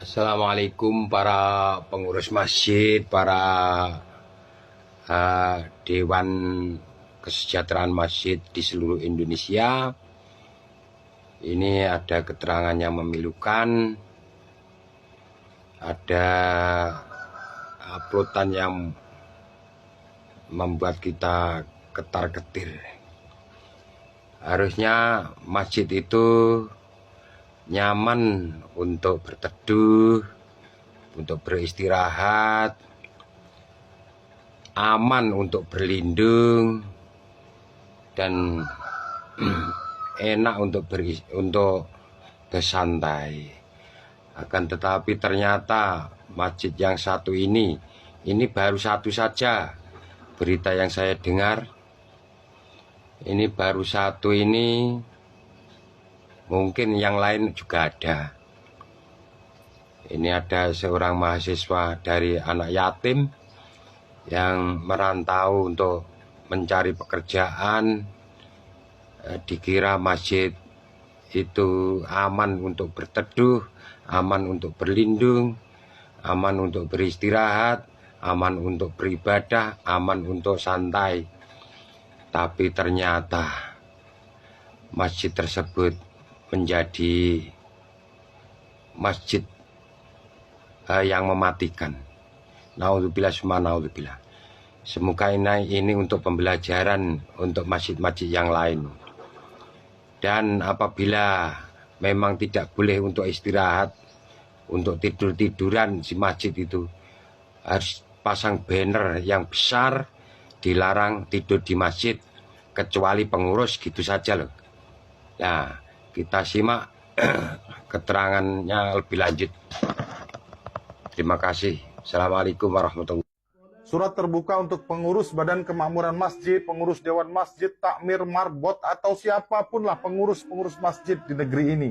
Assalamualaikum para pengurus masjid, para Dewan Kesejahteraan Masjid di seluruh Indonesia. Ini ada keterangan yang memilukan, ada uploadan yang membuat kita ketar-ketir. Harusnya masjid itu nyaman untuk berteduh, untuk beristirahat, aman untuk berlindung, dan enak untuk bersantai. Akan tetapi ternyata masjid yang satu ini baru satu saja berita yang saya dengar. Ini baru satu ini, mungkin yang lain juga ada. Ini ada seorang mahasiswa dari anak yatim yang merantau untuk mencari pekerjaan. Dikira masjid itu aman untuk berteduh, aman untuk berlindung, aman untuk beristirahat, aman untuk beribadah, aman untuk santai. Tapi ternyata masjid tersebut menjadi masjid yang mematikan. Naudzubillah summa naudzubillah. Semoga ini untuk pembelajaran untuk masjid-masjid yang lain. Dan apabila memang tidak boleh untuk istirahat, untuk tidur-tiduran di masjid itu, harus pasang banner yang besar, dilarang tidur di masjid kecuali pengurus, gitu saja loh. Nah, kita simak keterangannya lebih lanjut. Terima kasih. Assalamualaikum warahmatullahi wabarakatuh. Surat terbuka untuk pengurus Badan Kemakmuran Masjid, pengurus Dewan Masjid, takmir, marbot, atau siapapun lah pengurus-pengurus masjid di negeri ini.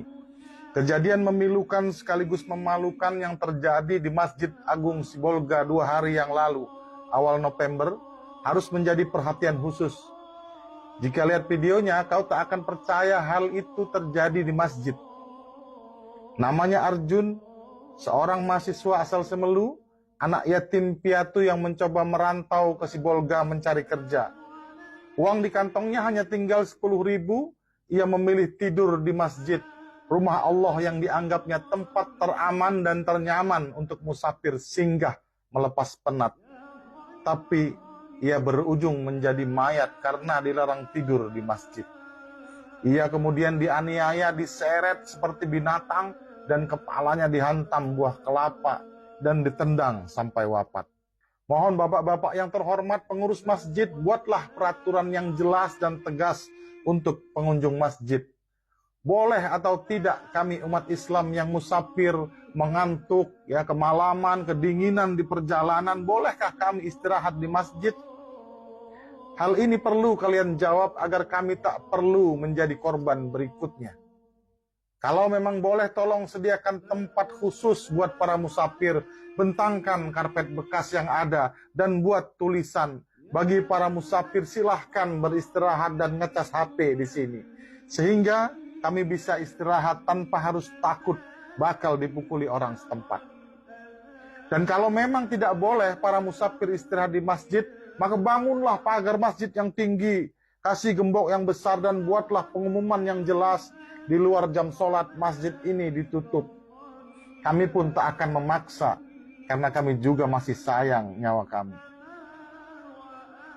Kejadian memilukan sekaligus memalukan yang terjadi di Masjid Agung Sibolga 2 hari yang lalu, awal November, harus menjadi perhatian khusus. Jika lihat videonya, kau tak akan percaya hal itu terjadi di masjid. Namanya Arjun, seorang mahasiswa asal Semelu, anak yatim piatu yang mencoba merantau ke Sibolga mencari kerja. Uang di kantongnya hanya tinggal 10.000, ia memilih tidur di masjid, rumah Allah yang dianggapnya tempat teraman dan ternyaman untuk musafir singgah melepas penat. Tapi ia berujung menjadi mayat karena dilarang tidur di masjid. Ia kemudian dianiaya, diseret seperti binatang, dan kepalanya dihantam buah kelapa dan ditendang sampai wafat. Mohon bapak-bapak yang terhormat pengurus masjid, buatlah peraturan yang jelas dan tegas untuk pengunjung masjid. Boleh atau tidak kami umat Islam yang musafir, mengantuk, kemalaman, kedinginan di perjalanan, bolehkah kami istirahat di masjid? Hal ini perlu kalian jawab agar kami tak perlu menjadi korban berikutnya. Kalau memang boleh, tolong sediakan tempat khusus buat para musafir, bentangkan karpet bekas yang ada, dan buat tulisan, bagi para musafir silahkan beristirahat dan ngecas HP di sini. Sehingga kami bisa istirahat tanpa harus takut bakal dipukuli orang setempat. Dan kalau memang tidak boleh para musafir istirahat di masjid, maka bangunlah pagar masjid yang tinggi, kasih gembok yang besar, dan buatlah pengumuman yang jelas, di luar jam sholat masjid ini ditutup. Kami pun tak akan memaksa, karena kami juga masih sayang nyawa kami.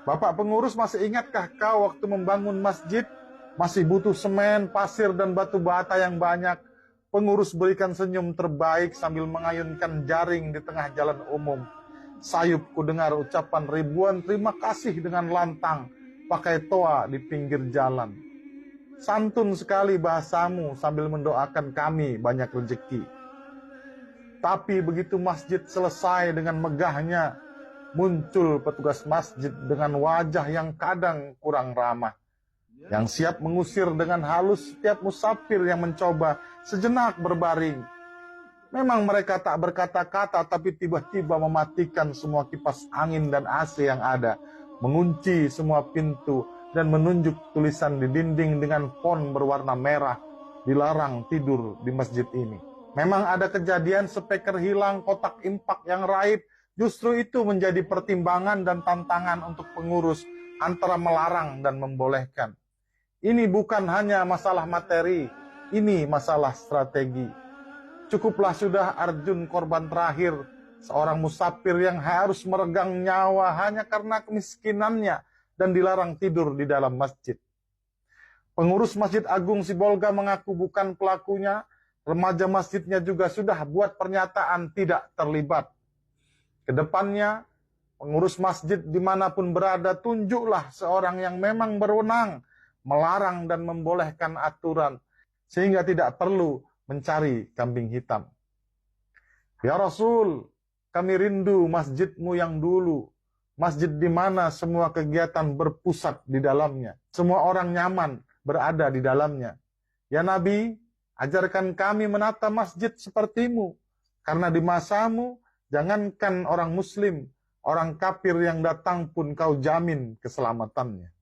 Bapak pengurus, masih ingatkah kau waktu membangun masjid, masih butuh semen, pasir, dan batu bata yang banyak? Pengurus berikan senyum terbaik sambil mengayunkan jaring di tengah jalan umum. Sayup ku dengar ucapan ribuan terima kasih dengan lantang, pakai toa di pinggir jalan. Santun sekali bahasamu sambil mendoakan kami banyak rezeki. Tapi begitu masjid selesai dengan megahnya, muncul petugas masjid dengan wajah yang kadang kurang ramah, yang siap mengusir dengan halus setiap musafir yang mencoba sejenak berbaring. Memang mereka tak berkata-kata, tapi tiba-tiba mematikan semua kipas angin dan AC yang ada, mengunci semua pintu, dan menunjuk tulisan di dinding dengan font berwarna merah, dilarang tidur di masjid ini. Memang ada kejadian speaker hilang, kotak impak yang raib. Justru itu menjadi pertimbangan dan tantangan untuk pengurus antara melarang dan membolehkan. Ini bukan hanya masalah materi, ini masalah strategi. Cukuplah sudah Arjun korban terakhir, seorang musafir yang harus meregang nyawa hanya karena kemiskinannya dan dilarang tidur di dalam masjid. Pengurus Masjid Agung Sibolga mengaku bukan pelakunya, remaja masjidnya juga sudah buat pernyataan tidak terlibat. Kedepannya, pengurus masjid dimanapun berada, tunjuklah seorang yang memang berwenang, melarang dan membolehkan aturan, sehingga tidak perlu mencari kambing hitam. Ya Rasul, kami rindu masjidmu yang dulu, masjid di mana semua kegiatan berpusat di dalamnya, semua orang nyaman berada di dalamnya. Ya Nabi, ajarkan kami menata masjid sepertimu, karena di masamu, jangankan orang muslim, orang kafir yang datang pun kau jamin keselamatannya.